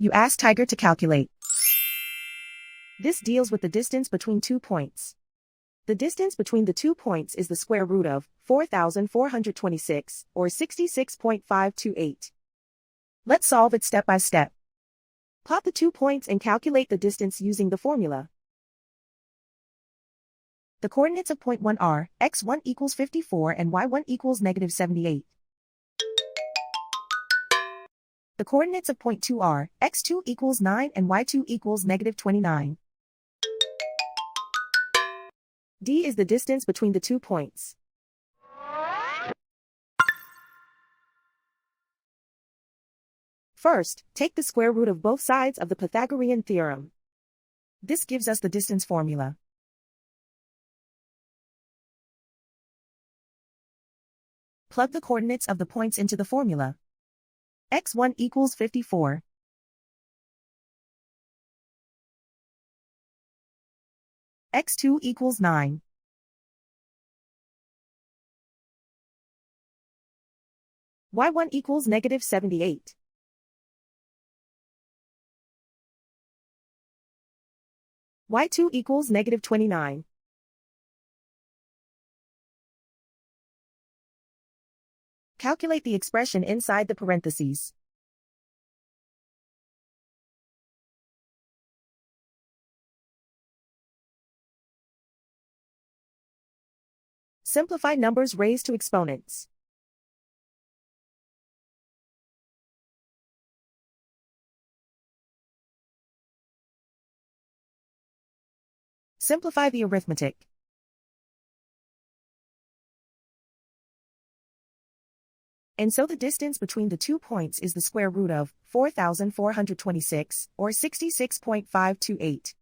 You ask Tiger to calculate. This deals with the distance between 2 points. The distance between the 2 points is the square root of 4,426, or 66.528. Let's solve it step by step. Plot the 2 points and calculate the distance using the formula. The coordinates of point 1 are x1 equals 54 and y1 equals negative 78. The coordinates of point 2 are x2 equals 9 and y2 equals negative 29. D is the distance between the 2 points. First, take the square root of both sides of the Pythagorean theorem. This gives us the distance formula. Plug the coordinates of the points into the formula. x1 equals 54. x2 equals 9. y1 equals negative 78. y2 equals negative 29. Calculate the expression inside the parentheses. Simplify numbers raised to exponents. Simplify the arithmetic. And so the distance between the 2 points is the square root of 4,426, or 66.528.